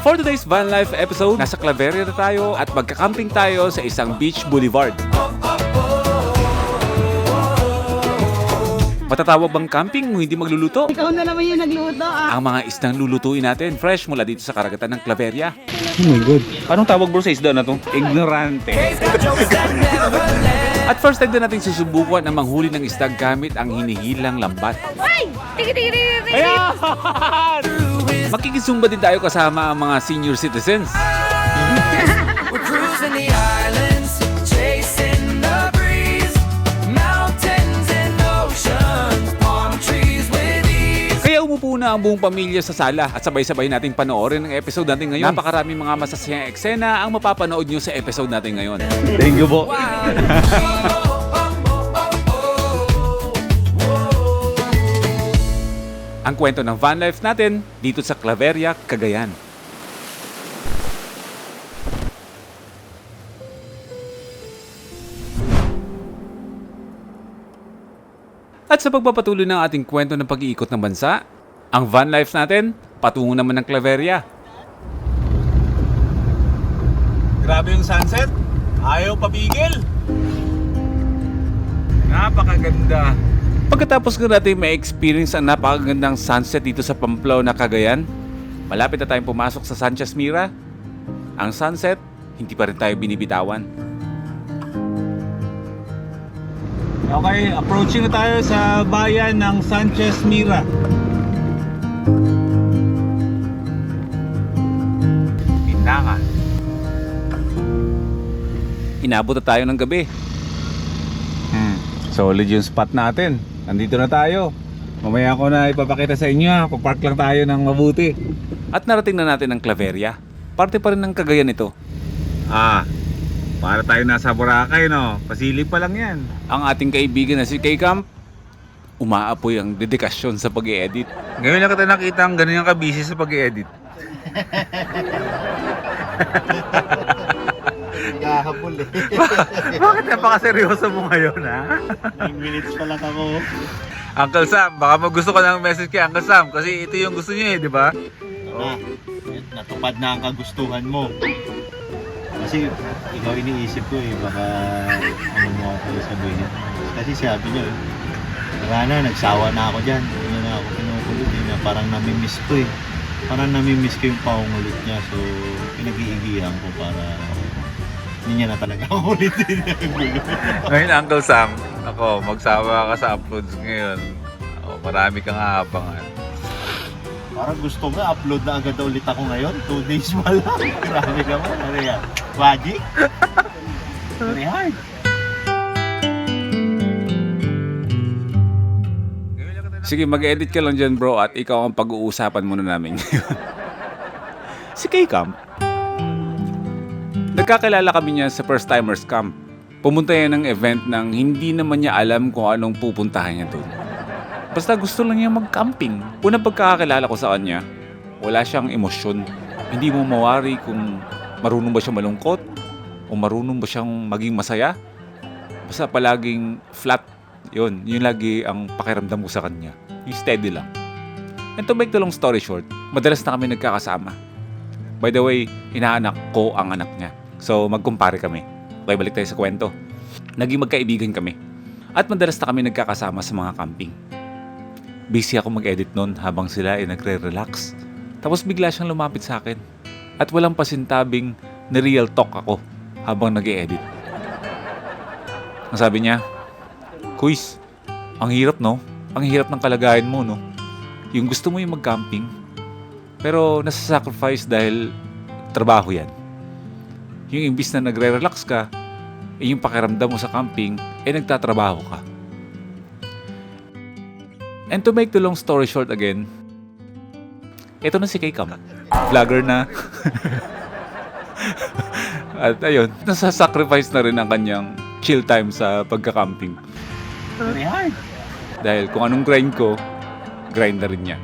For today's van life episode, nasa Claveria na tayo at magka-camping tayo sa isang beach boulevard. Matatawag bang camping kung hindi magluluto? Ikaw na naman yung nagluto Ang mga isdang lulutuin natin, fresh mula dito sa karagatan ng Claveria. Oh my God. Anong tawag bro sa isda na to? Ignorante. At first time na natin susubukan ang manghuli ng isda gamit ang hinihilang lambat. Ay! Tigi! Ayan! Makikisumba din tayo kasama ang mga senior citizens. We're cruising the islands, chasing the breeze, mountains and oceans, palm trees with ease. Kaya umupo na ang buong pamilya sa sala at sabay-sabay nating panoorin ang episode natin ngayon. Napakaraming mga masasayang eksena ang mapapanood nyo sa episode natin ngayon. Thank you po. Ang kwento ng van life natin dito sa Claveria, Cagayan. At sa pagpapatuloy ng ating kwento ng pag-iikot ng bansa, ang van life natin patungo naman ng Claveria. Grabe yung sunset. Ayaw pabigil. Napakaganda. Pagkatapos nga natin may experience ang napakagandang sunset dito sa Pamplona, Cagayan, malapit na tayong pumasok sa Sanchez Mira. Ang sunset, hindi pa rin tayo binibitawan. Okay, approaching na tayo sa bayan ng Sanchez Mira. Pinaka. Inabot na tayo ng gabi. Solid yung spot natin. Nandito na tayo. Mamaya ko na ipapakita sa inyo. Papark lang tayo ng mabuti. At narating na natin ang Claveria. Parte pa rin ng Cagayan ito. Para tayo nasa Boracay, no? Pasilip pa lang yan. Ang ating kaibigan na si K-Camp, umaapoy ang dedikasyon sa pag-i-edit. Ngayon lang kita nakita ang ganun yung kabisi sa pag-i-edit. Kahabol eh. Bakit napakaseryoso mo ngayon, ha? 9 minutes pa lang ako. Uncle Sam, baka gusto ko ng message kay Uncle Sam kasi ito yung gusto niya di ba? Na, natupad na ang kagustuhan mo. Kasi ikaw iniisip ko eh, baka ano mo ako sabihin. Kasi sabi niya, wala na, nagsawa na ako dyan. Hindi na ako pinukulit eh, na parang namimiss ko eh. Parang namimiss ko yung paungulit niya. So, pinag-iigihan ko para hindi niya na talaga ako ulitin. Ngayon Uncle Sam, ako, magsawa ka sa uploads ngayon. Marami kang aabangan. Parang gusto nga, upload na agad ulit ako ngayon. 2 days pa lang. Grabe naman. Ano yan? Magic? Very hard. Sige, mag-edit ka lang dyan bro at ikaw ang pag-uusapan muna namin ngayon. Si K-Camp. Nagkakilala kami niya sa First Timers Camp. Pumunta yan ng event nang hindi naman niya alam kung anong pupuntahan niya doon. Basta gusto lang niya mag-camping. Unang pagkakakilala ko sa kanya, wala siyang emosyon. Hindi mo mawari kung marunong ba siya malungkot o marunong ba siyang maging masaya. Basta palaging flat. Yun lagi ang pakiramdam ko sa kanya. Yung steady lang. And to make the long story short, madalas na kami nagkakasama. By the way, inaanak ko ang anak niya. So magkumpare kami. Okay, balik tayo sa kwento. Naging magkaibigan kami. At madalas na kami nagkakasama sa mga camping. Busy ako mag-edit noon habang sila ay nagre-relax. Tapos bigla siyang lumapit sa akin. At walang pasintabing na real talk ako habang nag-e-edit. Ang sabi niya, Kuis, ang hirap no? Ang hirap ng kalagayan mo no? Yung gusto mo yung mag-camping, pero nasa-sacrifice dahil trabaho yan. Yung imbis na nagre-relax ka, yung pakiramdam mo sa camping, nagtatrabaho ka. And to make the long story short again, ito na si K-Camp. Vlogger na. At ayun, nasa-sacrifice na rin ang kanyang chill time sa pagka-camping. Very hard. Dahil kung anong grind ko, grind na rin niya.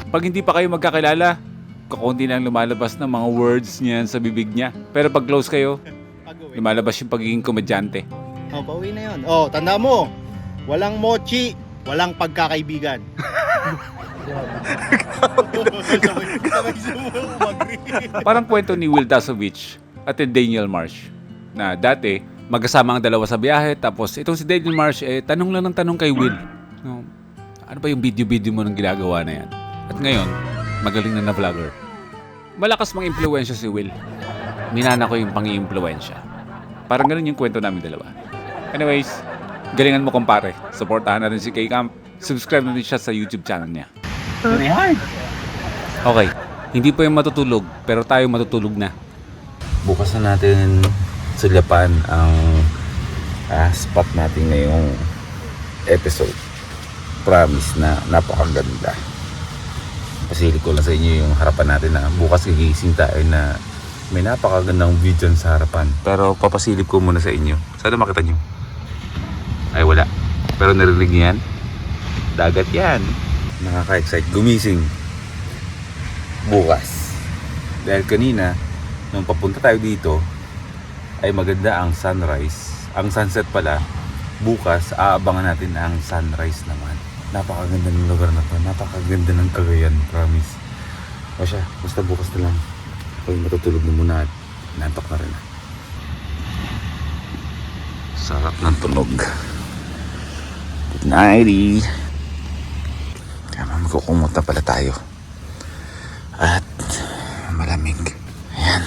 Pag hindi pa kayo magkakilala, kakunti lang lumalabas ng mga words niya sa bibig niya. Pero pag close kayo, lumalabas yung pagiging komedyante. Pauwi na yun. Tanda mo, walang mochi, walang pagkakaibigan. Parang kwento ni Will Dasovich at ni Daniel Marsh na dati magkasama ang dalawa sa biyahe tapos itong si Daniel Marsh tanong lang ng tanong kay Will. No, ano ba yung video-video mo nang ginagawa na yan? At ngayon, magaling na vlogger. Malakas mang impluwensya si Will. Minana ko yung pang-i-impluwensya. Parang ganun yung kwento namin dalawa. Anyways, galingan mo kumpare. Supportahan natin si K-Camp. Subscribe na din siya sa YouTube channel niya. Very hard. Okay, hindi pa yung matutulog, pero tayo matutulog na. Bukas na natin sulyapan ang spot natin ngayong episode. Promise na napakaganda. Pasilip ko lang sa inyo yung harapan natin na bukas gigising tayo na may napakagandang view dyan sa harapan. Pero papasilip ko muna sa inyo. Sana makita nyo. Ay wala. Pero narinig niyo yan? Dagat yan. Nakaka-excite. Gumising. Bukas. Dahil kanina, nung papunta tayo dito, ay maganda ang sunrise. Ang sunset pala, bukas, aabangan natin ang sunrise naman. Napakaganda ng lugar na to. Napakaganda ng Cagayan, promise. O siya, basta bukas na lang. Ako'y matutulog na muna at nantok na rin. Sarap ng tunog. Good nighty. Kaya magkukumot na pala tayo. At malamig. Ayan.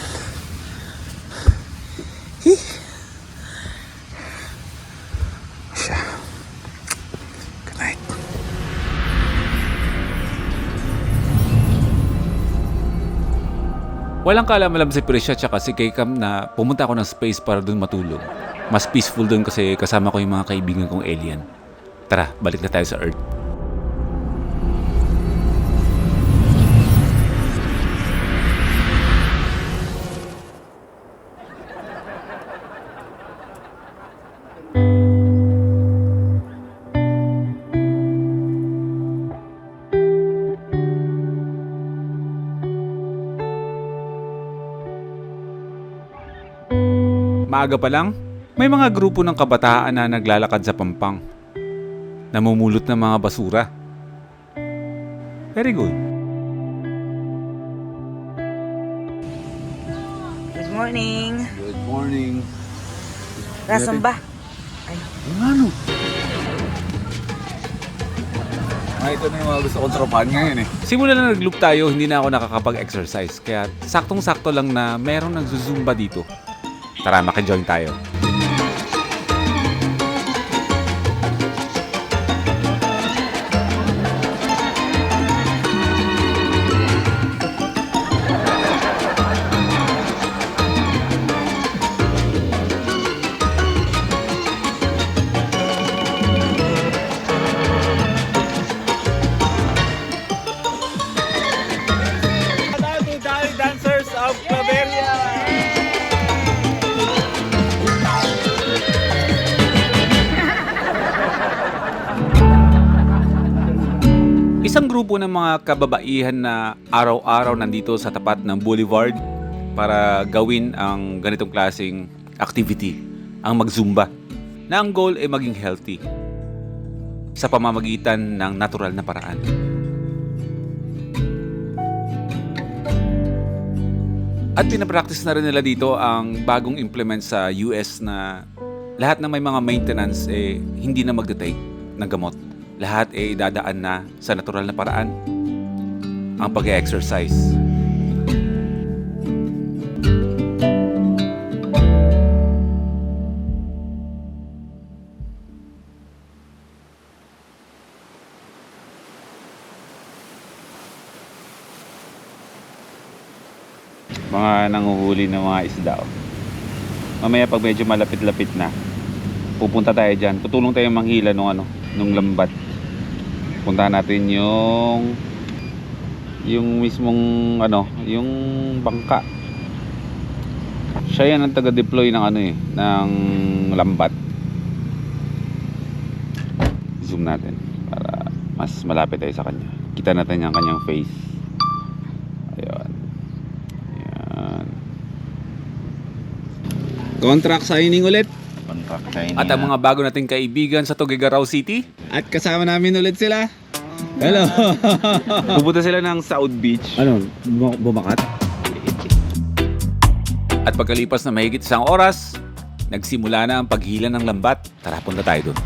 Siya. Good night. Walang kaalam-alam si Prisha tsaka si K-Camp na pumunta ako ng space para dun matulog. Mas peaceful dun kasi kasama ko yung mga kaibigan kong alien. Tara, balik na tayo sa Earth. Maaga pa lang, may mga grupo ng kabataan na naglalakad sa Pampang. Namumulot ng mga basura. Very good. Good morning. Good morning. Nasaan ba? Ano? Ito na yung mga gusto kong tropahan ngayon eh. Simula na nag-loop tayo, hindi na ako nakakapag-exercise. Kaya saktong-sakto lang na merong nagzuzumba dito. Tara, maki-join tayo. Dancers of Claveria. Isang grupo ng mga kababaihan na araw-araw nandito sa tapat ng boulevard para gawin ang ganitong klaseng activity, ang mag-zumba, na ang goal ay maging healthy sa pamamagitan ng natural na paraan. At pinapractice na rin nila dito ang bagong implement sa US na lahat ng may mga maintenance hindi na magte-take ng gamot. Lahat dadaan na sa natural na paraan ang pag-exercise. Mga nanguhuli ng mga isda. Mamaya pag medyo malapit-lapit na, pupunta tayo dyan. Tutulong tayo manghila nung lambat. Puntahan natin yung mismong yung bangka. Siya yan ang taga-deploy ng ng lambat. Zoom natin para mas malapit tayo sa kanya. Kita natin yung kanyang face. Ayun. Ayan. Contract signing ulit. At ang mga bago nating kaibigan sa Tuguegarao City. At kasama namin ulit sila. Hello. Pupunta sila ng South Beach. Ano? Bumakat? At pagkalipas na mahigit isang oras, nagsimula na ang paghila ng lambat. Tara, punta tayo doon.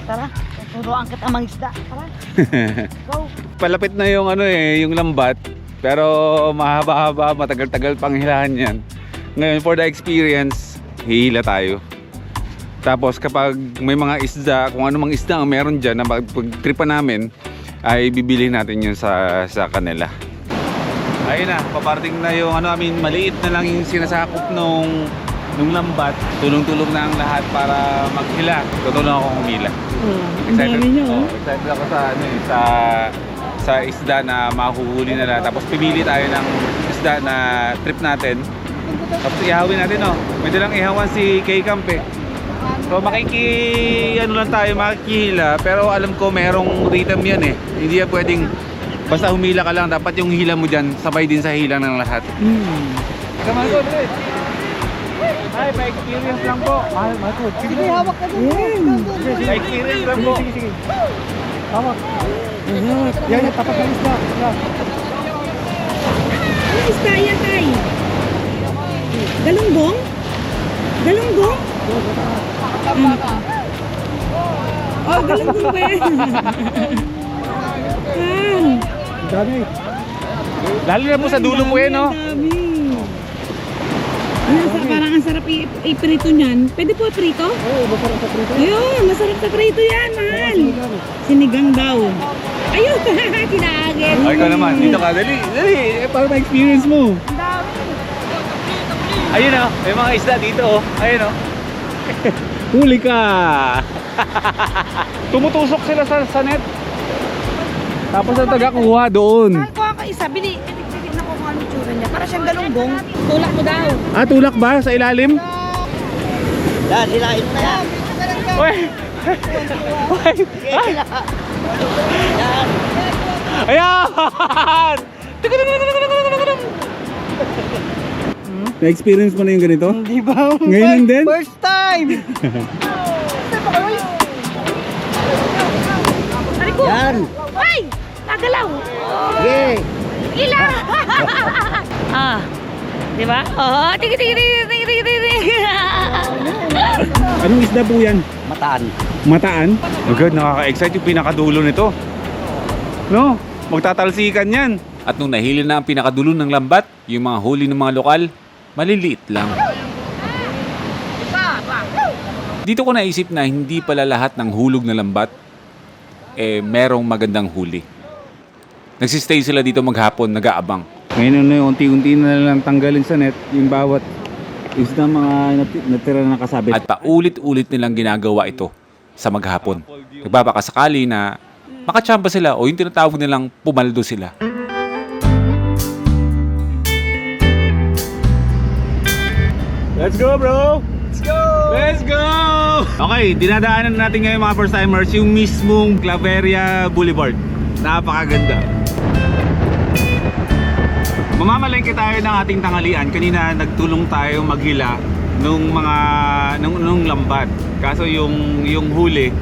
Tara, turuan kita mangisda. Tara. Go. Palapit na yung yung lambat. Pero mahaba-haba, matagal-tagal pang hilahan yan. Ngayon, for the experience, hihila tayo. Tapos kapag may mga isda, kung ano mang isda ang meron dyan na pag-tripan namin, ay bibili natin yun sa kanila. Ayun na, paparting na yung maliit na lang yung sinasakop nung lambat. Tulong-tulong na ang lahat para maghila. Tutulong ako humila. Excited ako sa isda na mahuhuli nila. Tapos pipili tayo ng isda na trip natin. Tapos ihawin natin, may dalang ihawan si K-Camp eh. So makikihila, pero alam ko merong rhythm yan eh. Hindi yan pwedeng basta humila ka lang, dapat yung hila mo dyan sabay din sa hila ng lahat. Come on, go, Dre. Ay, pa-experience lang po. Sige, hawak ka doon. Pa-experience lang po. Hawak. Yan, tapat ng isda. Ano isda yan, tay? Galunggong? Galunggong? Oh, galunggong ba yan? Dami. Lalo na po sa dulo po yan, no? Dami. Parang ang sarap i-prito niyan. Pwede po i-prito? Oo, masarap sa prito. Ayun, masarap sa prito yan, mahal. Sinigang daw. Ayun, kinagin. Ay, ikaw naman. Dito ka. Dali. Para ma-experience mo. Ang dami. Ayun, may mga isda dito, Ayun, Huli ka. Tumutusok sila sa net. Tapos ang taga-kuha doon. Ay, kuha ka isa. Bili na ko kung ano itsura niya. Para siyang galunggong. Tulak mo daw. Ah, tulak ba? Sa ilalim? Yan, hilahin mo na yan. Uy! Uy! Ay! Ayan! Na-experience mo na yung ganito? Di ba? Ngayon din? First time! Ari ko. Yan! Ay! Nagalaw. Yeah! Ila! Di ba? Oh, tigi. Anong isda po yan? Mataan. Mataan? Oh God, nakaka-excite yung pinakadulo nito. No? Magtatalsikan yan. At nung nahili na ang pinakadulo ng lambat, yung mga huli ng mga lokal, maliliit lang. Dito ko naisip na hindi pala lahat ng hulog na lambat merong magandang huli. Nagsistay sila dito maghapon, nag-aabang. Ngayon na unti-unti na lang tanggalin sa net yung bawat isda mga natira na nakasabit. At paulit-ulit nilang ginagawa ito sa maghapon. Nagbabakasakali na makachamba sila o yung tinatawag nilang pumaldo sila. Let's go, bro! Let's go! Let's go! Okay, dinadaanan natin ngayon mga first timers yung mismong Claveria Boulevard. Napakaganda. Mamamalengke tayo ng ating tanghalian. Kanina nagtulong tayo maghila nung lambat. Kaso yung huli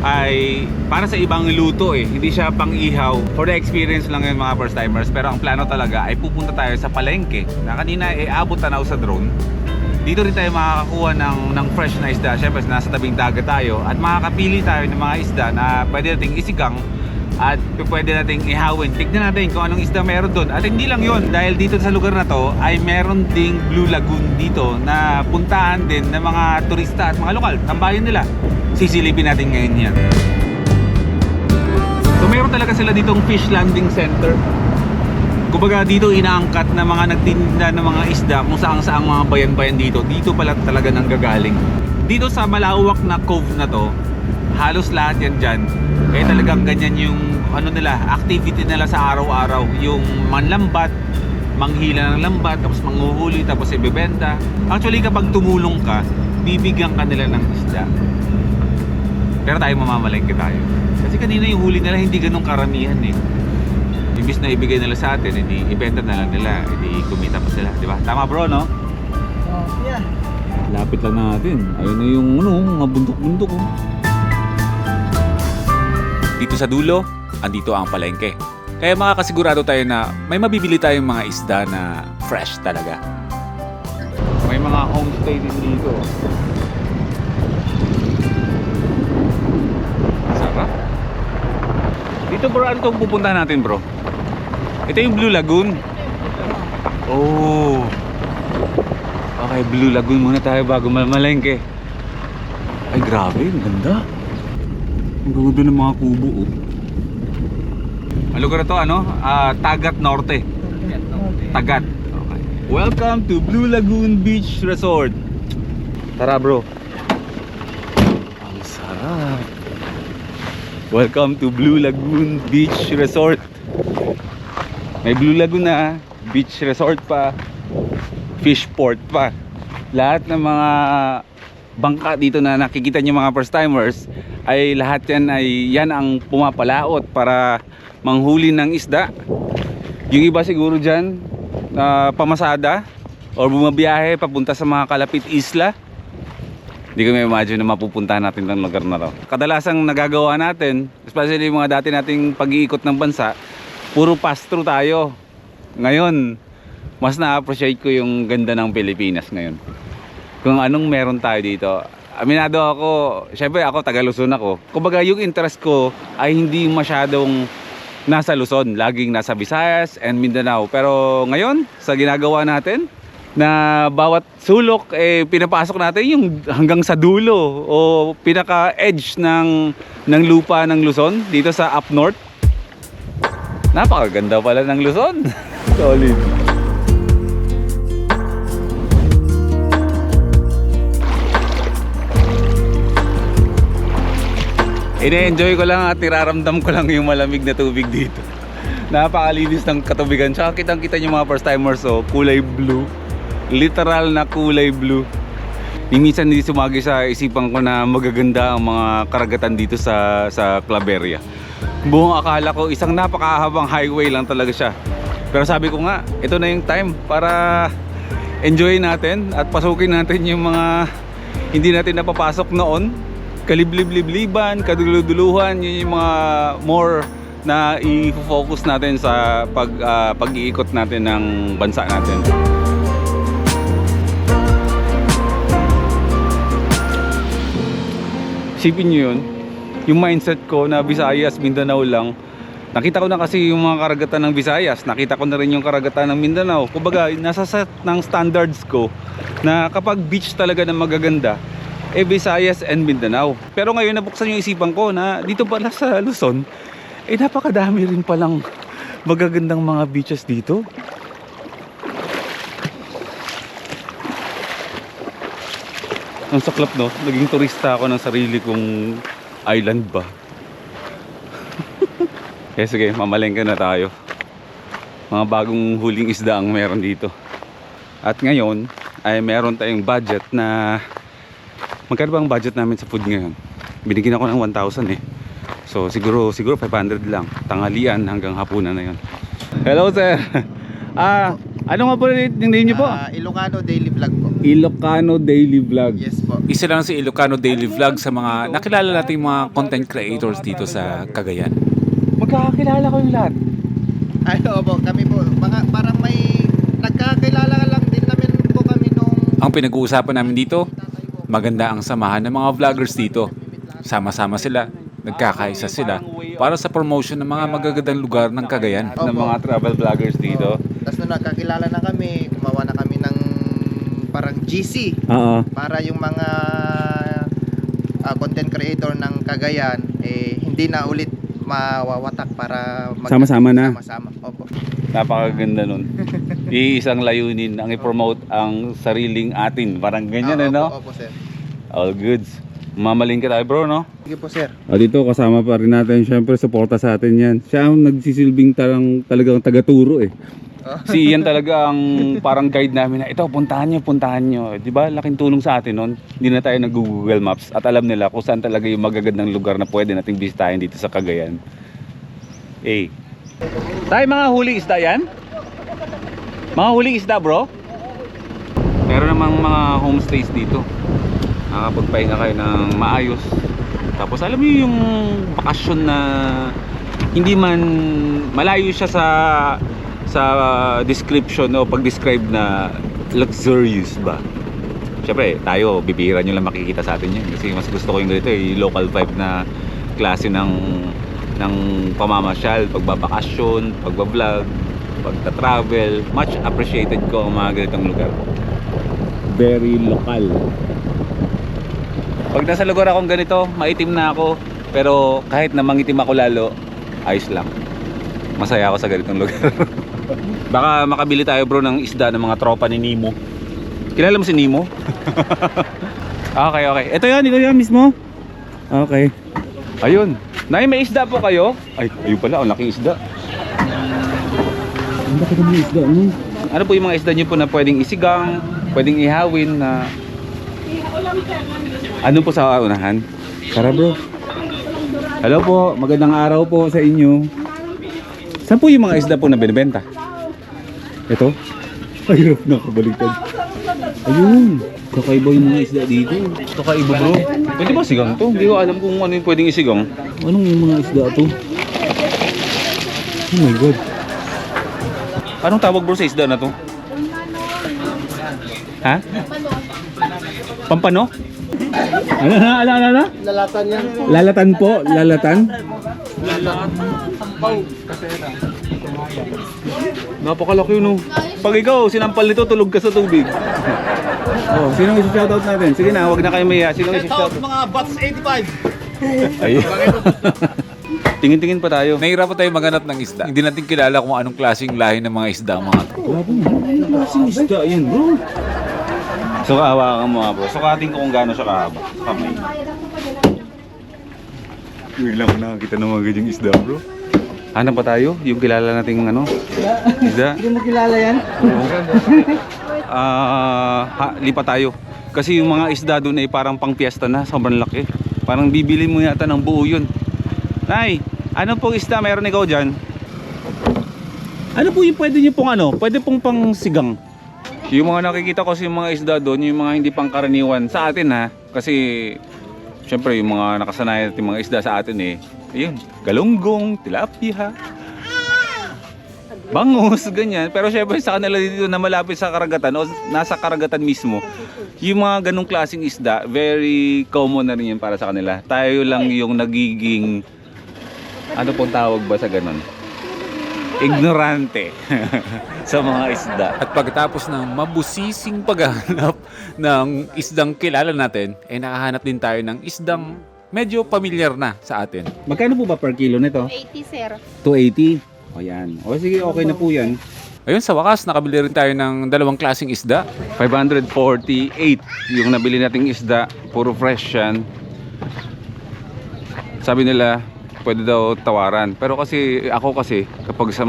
ay para sa ibang luto Hindi siya pang ihaw. For the experience lang yun mga first timers. Pero ang plano talaga ay pupunta tayo sa palengke na kanina abot tanaw sa drone. Dito rin tayo makakakuha ng fresh na isda. Siyempre nasa tabing dagat tayo at makakapili tayo ng mga isda na pwede nating isigang at pwede nating ihawin. Tignan natin kung anong isda meron doon. At hindi lang yon, dahil dito sa lugar na to ay meron ding Blue Lagoon dito na puntahan din ng mga turista at mga lokal. Tambayan nila. Sisilipin natin ngayon yan. So meron talaga sila ditong fish landing center. Kumbaga dito inaangkat na mga nagtinda ng mga isda kung saang mga bayan-bayan dito. Dito pala talaga nanggagaling. Dito sa malawak na cove na to, halos lahat yan dyan. Talagang ganyan yung activity nila sa araw-araw. Yung manlambat, manghila ng lambat, tapos manghuhuli, tapos ibebenta. Actually kapag tumulong ka, bibigyan ka nila ng isda. Pero tayo mamamalengke tayo. Kasi kanina yung huli nila hindi ganun karamihan Imbis na ibigay nila sa atin, hindi ibenta na lang nila, hindi kumita pa sila, di ba? Tama bro, no? Yeah. Lapit lang natin. Ayun na yung mga bundok-bundok. Dito sa dulo, andito ang palengke. Kaya makakasigurado tayo na may mabibili tayong mga isda na fresh talaga. May mga homestay din dito. Sarap. Dito bro, ano itong pupuntahan natin bro? Ito yung Blue Lagoon. Oh. Okay, Blue Lagoon muna tayo bago malengke. Ay grabe, ang ganda. Ang ganda ng mga kubo oh. Ang lugar na to ano? Tagat Norte. Tagat. Okay. Welcome to Blue Lagoon Beach Resort. Tara bro. Ang sarap. Welcome to Blue Lagoon Beach Resort. May Blue Lagoon na, beach resort pa, fish port pa. Lahat ng mga bangka dito na nakikita niyo mga first timers ay lahat yan ang pumapalaot para manghuli ng isda. Yung iba siguro dyan pamasada or bumabiyahe papunta sa mga kalapit isla. Hindi ko may imagine na mapupuntahan natin ng lugar na to. Kadalasang nagagawa natin, especially yung mga dati nating pag-iikot ng bansa, puro pass through tayo. Ngayon mas na-appreciate ko yung ganda ng Pilipinas ngayon. Kung anong meron tayo dito. Aminado ako, syempre ako taga Luzon ako. Kumbaga yung interest ko ay hindi masyadong nasa Luzon, laging nasa Visayas and Mindanao. Pero ngayon, sa ginagawa natin, na bawat sulok pinapasok natin yung hanggang sa dulo o pinaka-edge ng lupa ng Luzon dito sa up north. Napakaganda pala ng Luzon. Solid. Ine-enjoy ko lang at iraramdam ko lang yung malamig na tubig dito. Napakalinis ng katubigan. Tsaka kitang-kita nyo mga first timers, so kulay blue. Literal na kulay blue. Minsan hindi sumagi sa isipan ko na magaganda ang mga karagatan dito sa Claveria. Buong akala ko isang napakahabang highway lang talaga siya. Pero sabi ko nga, ito na yung time para enjoy natin at pasukin natin yung mga hindi natin napapasok noon. Kaliblib-libliban, kaduluduluhan, yun yung mga more na i-focus natin sa pag-iikot natin ng bansa natin. Isipin nyo yun, yung mindset ko na Visayas, Mindanao lang. Nakita ko na kasi yung mga karagatan ng Visayas, nakita ko na rin yung karagatan ng Mindanao. Kumbaga, nasa set ng standards ko na kapag beach talaga na magaganda, Visayas and Mindanao. Pero ngayon nabuksan yung isipan ko na dito pala sa Luzon, napakadami rin palang magagandang mga beaches dito. Ang saklap no, naging turista ako ng sarili kong island ba. Kaya sige, mamalengke na tayo. Mga bagong huling isda ang meron dito. At ngayon ay meron tayong budget na magkano ba ang budget namin sa food ngayon? Binigyan ako ng 1,000 eh. So siguro 500 lang. Tanghalian hanggang hapunan na yun. Hello sir. Ano nga po yung name niyo po? Ilocano Daily Vlog po. Ilocano Daily Vlog. Yes po. Isa lang si Ilocano Daily Vlog sa mga nakilala natin mga content creators dito sa Cagayan. Magkakakilala ko yung lahat. Ano po, kami po, parang may nagkakilala lang din namin po kami nung... Ang pinag-uusapan namin dito, maganda ang samahan ng mga vloggers dito. Sama-sama sila, nagkakaisa sila para sa promotion ng mga magagandang lugar ng Cagayan. Ng mga travel vloggers dito. Tapos nung nagkakilala na kami, gumawa na kami ng parang GC. Oo. Para yung mga content creator ng Cagayan, hindi na ulit mawawatak para Sama-sama na. Sama-sama. Opo. Napakaganda nun. Iisang layunin ang i-promote ang sariling atin. Parang ganyan ano? Opo, sir. All goods. Mamalingke tayo bro, no? Sige po, sir. Dito kasama pa rin natin, syempre suporta sa atin yan. Siya ang nagsisilbing talagang taga-turo eh. Si Ian talaga ang parang guide namin na ito, puntahan nyo. Diba? Laking tulong sa atin nun. Hindi na tayo nag-Google Maps at alam nila kung saan talaga yung magagandang lugar na pwede nating bisitahin dito sa Cagayan. Tayo mga huling isda yan? Mga huling isda bro? Meron namang mga homestays dito. Nakapagpahinga kayo ng maayos. Tapos alam niyo yung bakasyon na hindi man malayo siya sa description o pag-describe na luxurious ba. Siyempre, tayo, bibihira nyo lang makikita sa atin yan. Kasi mas gusto ko yung ganito, yung local vibe na klase ng pamamasyal, pagbabakasyon, pagbablog, pagta-travel. Much appreciated ko ang mga ganitong lugar. Very local. Pag nasa lugar akong ganito, maitim na ako. Pero kahit na mangitim ako lalo, ayos lang. Masaya ako sa ganitong lugar. Baka makabili tayo bro ng isda ng mga tropa ni Nemo. Kilala mo si Nemo? Okay. Ito yan mismo. Okay. Ayun. Nay, may isda po kayo? Ay, ayun pala, ang laking isda. Ang laki naman yung isda, no? Ano po yung mga isda nyo po na pwedeng isigang, pwedeng ihawin na... Ano po sa unahan? Tara bro. Hello po, magandang araw po sa inyo. Saan po yung mga isda po na binibenta? Ito? Ay, hirap na kabaliktad. Ayun, kakaiba yung mga isda dito. Kakaiba bro. Pwede ba sigang to? Hindi ko alam kung ano yung pwedeng isigang. Anong yung mga isda to? Oh my god. Anong tawag bro sa isda na to? Ha? Pampano? Ano? Lalatan yan. Lalatan po? Lalatan? Napakalaki no. Pag ikaw, sinampal nito, tulog ka sa tubig. Oh, sino i-shoutout natin? Sige na, wag na kayo maya. Sino i-shoutout? Mga Bats 85. Ayun. Tingin-tingin pa tayo. Nahirapan tayo maghanap ng isda. Hindi natin kilala kung anong klaseng lahi ng mga isda ang mga to. Wala po. Anong klaseng isda yan bro? So kahawakan mo nga bro. Sukatin ko kung gaano siya kahaba. Kamay. Ngayon lang nakakita ng mga ganyang isda bro. Hanap pa tayo? Yung kilala nating ano? Isda? Hindi mo kilala yan? Lipat tayo. Kasi yung mga isda doon ay parang pang piyesta na. Sobrang laki. Parang bibili mo yata ng buo yun. Nay, ano pong isda meron ikaw dyan? Ano po yung pwede nyo pong ano? Pwede pong pang sigang. Yung mga nakikita ko sa yung mga isda doon, yung mga hindi pang karaniwan sa atin ha. Kasi syempre yung mga nakasanayan natin mga isda sa atin eh. Ayun, galunggong, tilapia, bangus, ganyan. Pero syempre sa kanila dito na malapit sa karagatan o nasa karagatan mismo, yung mga ganong klaseng isda, very common na rin yan para sa kanila. Tayo lang yung nagiging, ano pong tawag ba sa ganon? Ignorante sa mga isda. At pagkatapos ng mabusising paghahanap ng isdang kilala natin, ay nakahanap din tayo ng isdang medyo familiar na sa atin. Magkano po ba per kilo nito? 80 sir. 280. O yan. O sige, okay na po yan. Ayun, sa wakas, nakabili rin tayo ng dalawang klaseng isda. 548 yung nabili nating isda. Puro fresh yan. Sabi nila, pwede daw tawaran. Pero kasi, ako kasi, kapag sa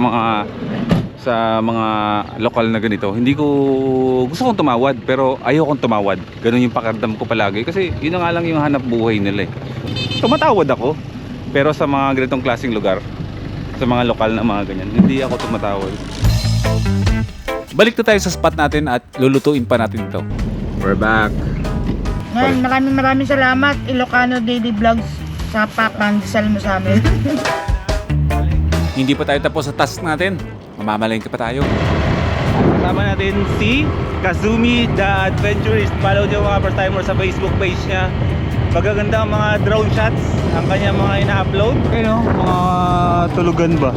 mga lokal na ganito, hindi ko gusto kong tumawad pero ayokong tumawad. Ganun yung pakiramdam ko palagi kasi yun na nga lang yung hanap buhay nila eh. Tumatawad ako pero sa mga ganitong klaseng lugar, sa mga lokal na mga ganyan, hindi ako tumatawad. Balik na tayo sa spot natin at lulutuin pa natin ito. We're back. Ngayon, maraming salamat Ilocano Daily Vlogs sa pandesal mo sa amin. Hindi pa tayo tapos sa task natin. Mamamalayin ka pa tayo. Kasama natin si Kazumi the Adventurist. Follow niyo mga first timer sa Facebook page niya. Magaganda ang mga drone shots ang kanya mga ina-upload. Ayun, mga tulugan ba?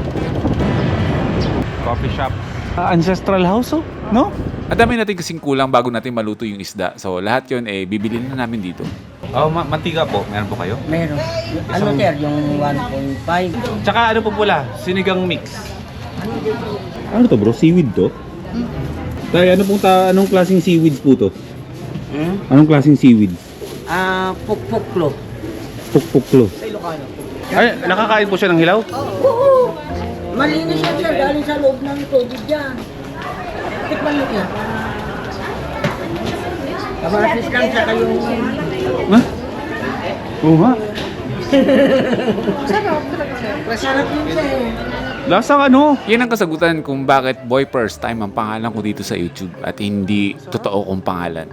Coffee shop. Ancestral house oh, no? At dami natin kasing kulang bago natin maluto yung isda. So lahat yun eh bibilin na namin dito. Oh, mantika po. Meron po kayo? Meron. Ano sir, yung 1.5. Tsaka ano po pula? Sinigang mix. Ano to bro? Seaweed to? Tay, anong klaseng seaweed po to? Anong klaseng seaweed? Pukpuklo. Pukpuklo. Sa Ilocano. Ay, nakakain po siya ng hilaw? Oo. Malinis yan sir, galing sa loob ng tubig dyan. Tikman mo yan. Kamatis lang sa kayong... Ha? Oo nga. Masarap yun sir. Lasang ano? Yan ang kasagutan kung bakit Boy First Time ang pangalan ko dito sa YouTube at hindi totoo kong pangalan.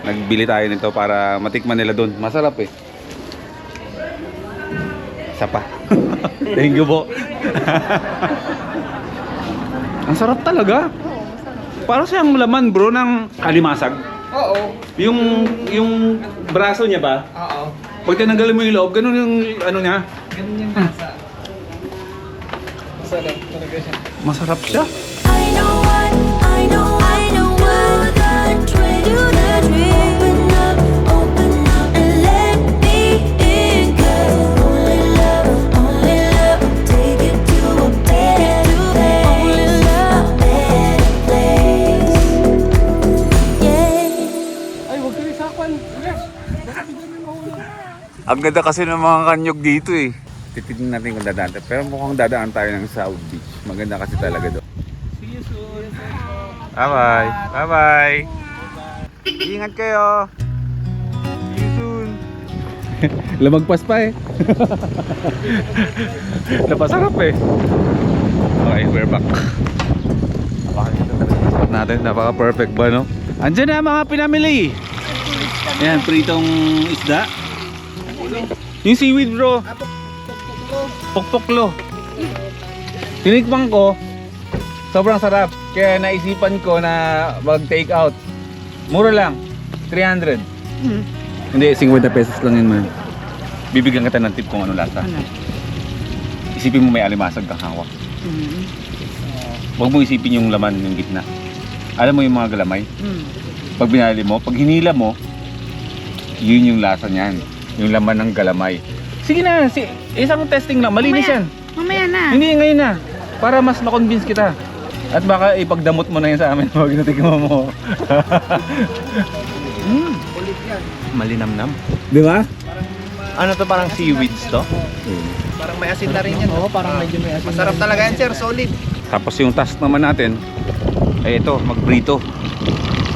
Nagbili tayo nito para matikman nila doon. Masarap eh. Isa pa. Thank you po. Ang sarap talaga. Parang siyang laman bro ng alimasag. Oo. Yung braso niya ba? Oo. Pag tinanggalin mo yung loob, ganun yung ano niya. Ganun yung lasa. Masarap talaga siya. Masarap siya. I know what the dream. Open up and let me in. 'Cause only love will take you to a better place. Yeah. Ay, huwag kayo sakwan. Ang ganda kasi ng mga kanyog dito eh. Titignan natin kung dadaan. Pero mukhang dadaan tayo ng South Beach. Maganda kasi talaga doon. See you soon. Bye-bye. Bye-bye. Ingat kayo. See you soon. Lamagpas pa eh. Napasarap eh. Okay, we're back. Napakaganda talaga ng spot natin. Napaka-perfect ba, no? Andyan na mga pinamili. Ayan, pritong isda. Yung seaweed bro. Pokpoklo. Tinikman ko. Sobrang sarap. Kaya naisipan ko na mag-take out. Mura lang. 300. Hindi, 50 pesos lang yun man. Bibigyan kita ng tip kung ano lasa. Ano? Isipin mo may alimasag kang hawak. Huwag mo isipin yung laman yung gitna. Alam mo yung mga galamay? Pag binali mo, pag hinila mo, yun yung lasa niyan. Yung laman ng galamay. Sige na, isang testing lang. Malinis yan. Mamaya na. Hindi, ngayon na. Para mas ma-convince kita. At baka ipagdamot mo na yun sa amin pag natikman mo. Malinamnam. Di ba? Ano to, parang seaweeds to? Parang may asin na rin yan. Oo, parang medyo may asin. Masarap talaga yan, sir. Solid. Tapos yung task naman natin ay ito, magprito.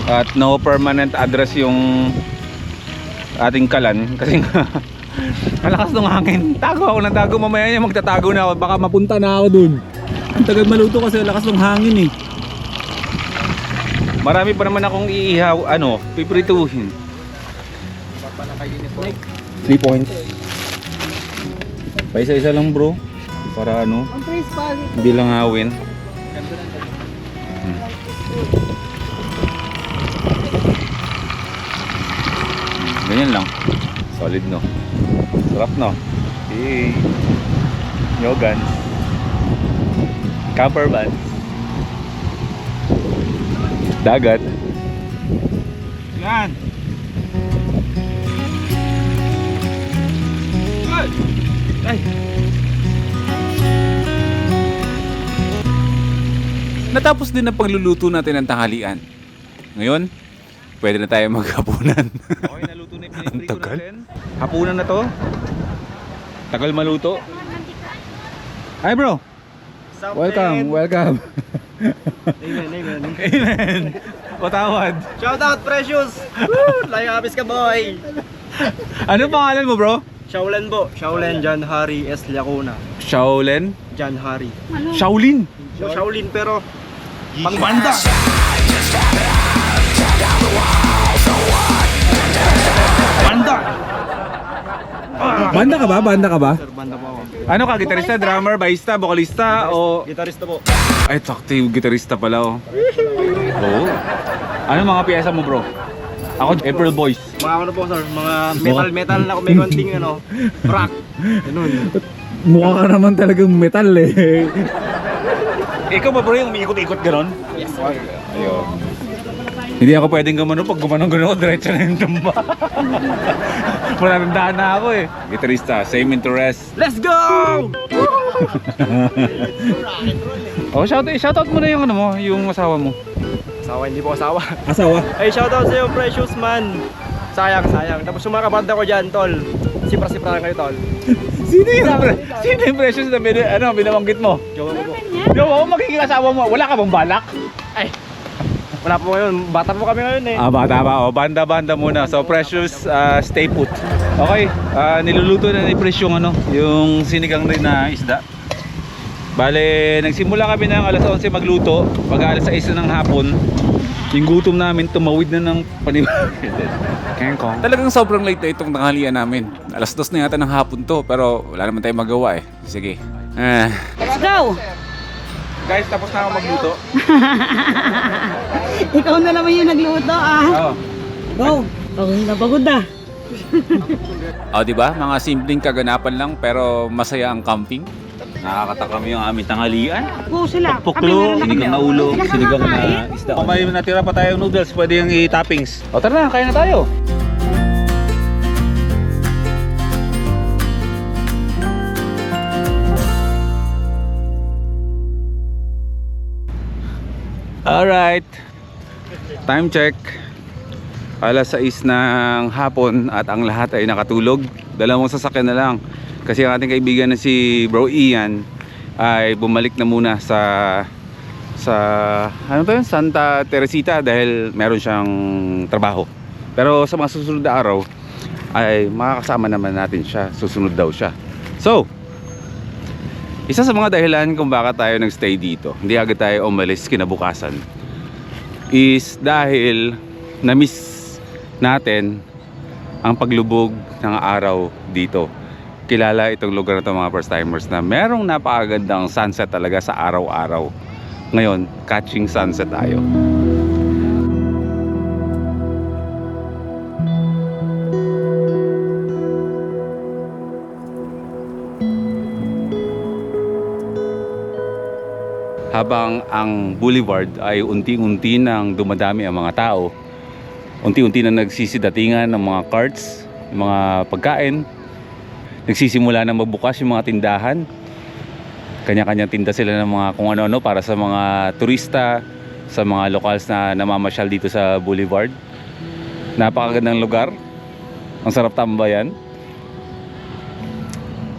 At no permanent address yung ating kalan kasi nga malakas ng hangin. Tago ako ng tago, mamaya niya magtatago na ako, baka mapunta na ako dun. Ang tagal maluto kasi lakas ng hangin eh. Marami pa naman akong iihaw, piprituhin. 3 points. Pa isa-isa lang bro. Para hindi lang hawin. Ganyan lang. Solid no. Sarap no. Hey. Yogan. Camper van. Dagat. Yan. Good. Ay. Natapos din ang pagluluto natin ng tanghalian. Ngayon, pwede na tayo maghapunan. Okay, naluto na yung piniprito natin. Hapunan na to. Tagal maluto. Hi bro. Welcome. Amen. Patawad. Shout out, Precious! Woo! Layabis ka, boy! Ano pangalan mo bro? Shaolen po. Shaolen John Harry S. Lacuna. Shaolen? John Harry. Shaolin? Shaolin pero Pangbanda! Banda! Banda ka ba? Banda ka ba? sir, banda po ako. Ano ka? Gitarista, drummer, bassista, vocalista o... Gitarista po. Ay, sakti, gitarista pala oh. Oo. Ano mga piyesa mo bro? Ako, April Boys. Mga ano po, sir, mga metal na ako, may konting rock. Ganun. Mukha ka naman talagang metal eh. Ikaw ba bro yung umiikot-ikot gano'n? Yes. Ayun. Hindi ako pwedeng gumano pag gumano diretso na yung tumba. Maraming na ako eh. Gitarista, same interest. Let's go! Oh, shoutout mo na yung ano mo, yung asawa mo. Asawa, hindi po asawa. Asawa? Ay, shoutout sa'yo, Precious man. Sayang. Tapos yung mga kabanda ko dyan, tol. Sipra-sipra lang kayo, tol. Sino yung Precious na binabanggit mo? Jowa ko po. Yo, ako magiging asawa mo. Wala ka bang balak? Ay, wala po ngayon. Bata po kami ngayon eh. Bata pa. O, banda muna. So, Precious, stay put. Okay, niluluto na ni Precious yung yung sinigang rin na isda. Bale, nagsimula kami ng alas 11 magluto. Pag alas 6 na ng hapon, yung gutom namin tumawid na ng panibago. Talagang sobrang late na itong tanghalian namin. Alas 2 na yata ng hapon to, pero wala naman tayong magawa eh. Sige. Let's go! Guys, tapos na ako magluto. Ikaw na naman yung nagluto ah. Go! Pagod na. O, di ba? Mga simpleng kaganapan lang pero masaya ang camping. Nakakatakam yung aming tanghalian. Go sila. Puklo, sinigang na ulo, sinigang na isda. Kung may natira pa tayong noodles, pwede yung i-toppings. O tara na, kaya na tayo. Alright. Time check. Alas 6 ng hapon at ang lahat ay nakatulog. Dalawang sasakyan na lang. Kasi ang ating kaibigan na si Bro Ian ay bumalik na muna sa ano to yun? Santa Teresita dahil meron siyang trabaho. Pero sa mga susunod na araw ay makakasama naman natin siya. Susunod daw siya. So, isa sa mga dahilan kung bakit tayo nagstay dito, hindi agad tayo umalis kinabukasan, is dahil na-miss natin ang paglubog ng araw dito. Kilala itong lugar na ito mga first timers na merong napakagandang sunset talaga sa araw-araw. Ngayon, catching sunset tayo. Habang ang boulevard ay unti-unti nang dumadami ang mga tao, unti-unti na nagsisidatingan ng mga carts, mga pagkain, nagsisimula na magbukas yung mga tindahan. Kanya-kanyang tinda sila ng mga kung ano-ano para sa mga turista, sa mga locals na namamasyal dito sa boulevard. Napakagandang lugar, ang sarap tambayan.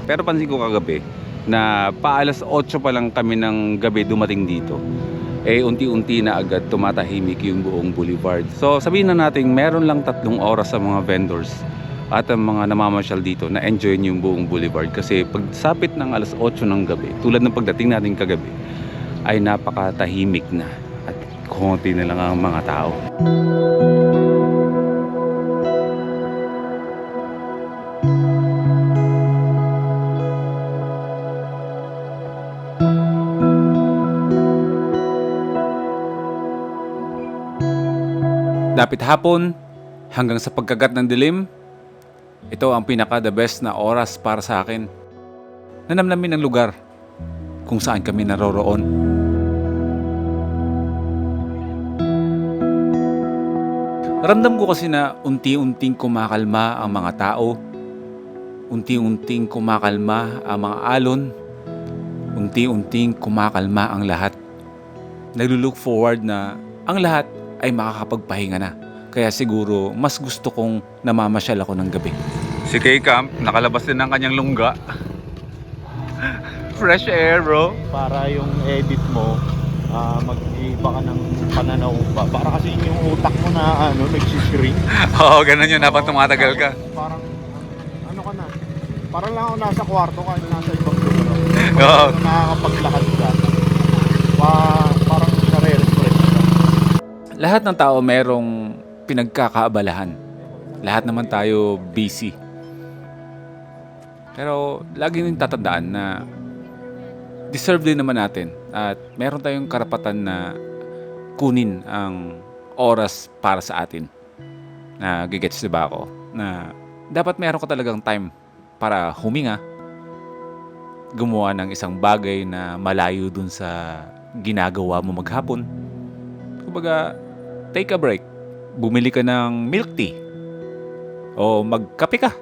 Pero pansin ko kagabi na paalas 8 pa lang kami ng gabi dumating dito, unti-unti na agad tumatahimik yung buong boulevard. So sabihin na natin meron lang 3 oras sa mga vendors at ang mga namamasyal dito na enjoy yung buong boulevard. Kasi pag sapit ng alas 8 ng gabi, tulad ng pagdating natin kagabi, ay napakatahimik na at konti na lang ang mga tao. Dapit hapon hanggang sa pagkagat ng dilim, ito ang pinaka the best na oras para sa akin. Nanamnamin ang lugar kung saan kami naroroon. Ramdam ko kasi na unti-unting kumakalma ang mga tao, unti-unting kumakalma ang mga alon, unti-unting kumakalma ang lahat. Naglulook forward na ang lahat ay makakapagpahinga na. Kaya siguro mas gusto kong namamasyal ako ng gabi. Si K-Camp, nakalabas din ng kanyang lungga. Fresh air, bro. Para yung edit mo, mag-iba ka ng pananaw ba? Para kasi yung utak mo na nagsishrink. Oo, ganun yun. Habang tumatagal ka. Parang, ano ka na? Parang lang ako nasa kwarto ka, nasa ibang lugar. Oo. Pag nakakapaglakad ka, parang nare-refresh ka. Lahat ng tao merong pinagkakaabalahan. Lahat naman tayo busy. Pero lagi nang tatandaan na deserve din naman natin at meron tayong karapatan na kunin ang oras para sa atin. Na gigets diba ako? Na dapat meron ka talagang time para huminga, gumawa ng isang bagay na malayo dun sa ginagawa mo maghapon. Kumbaga, take a break. Bumili ka ng milk tea. O magkape ka.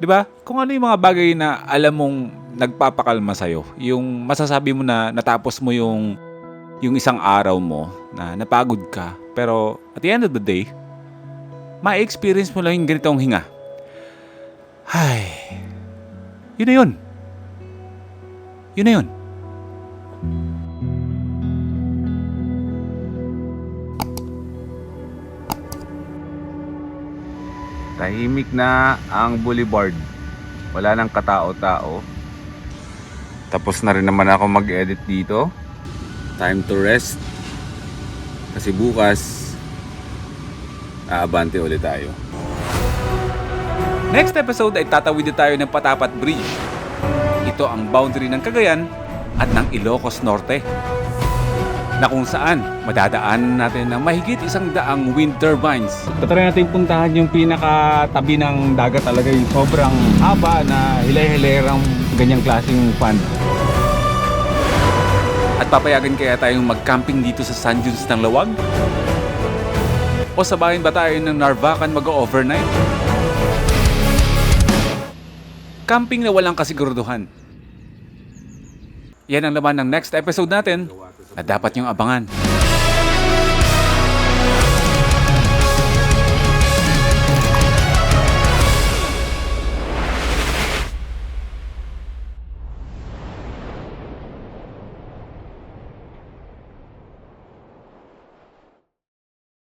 'Di ba? Kung ano yung mga bagay na alam mong nagpapakalma sa'yo. Yung masasabi mo na natapos mo yung isang araw mo na napagod ka. Pero at the end of the day, ma-experience mo lang yung ganitong hinga. Ay, yun na yun. Yun na yun. Tahimik na ang boulevard. Wala nang katao-tao. Tapos na rin naman ako mag-edit dito. Time to rest. Kasi bukas, aabante ulit tayo. Next episode ay tatawid tayo ng Patapat Bridge. Ito ang boundary ng Cagayan at ng Ilocos Norte, na kung saan madadaanan natin ng mahigit 100 wind turbines. Tatry natin puntahan yung pinakatabi ng dagat talaga, yung sobrang haba na hilay-hilayrang ganyang klaseng fan. At papayagan kaya tayong mag-camping dito sa sand dunes ng Lawag? O sabahin ba tayo ng Narvacan mag-overnight? Camping na walang kasiguraduhan. Yan ang laman ng next episode natin na dapat niyong abangan.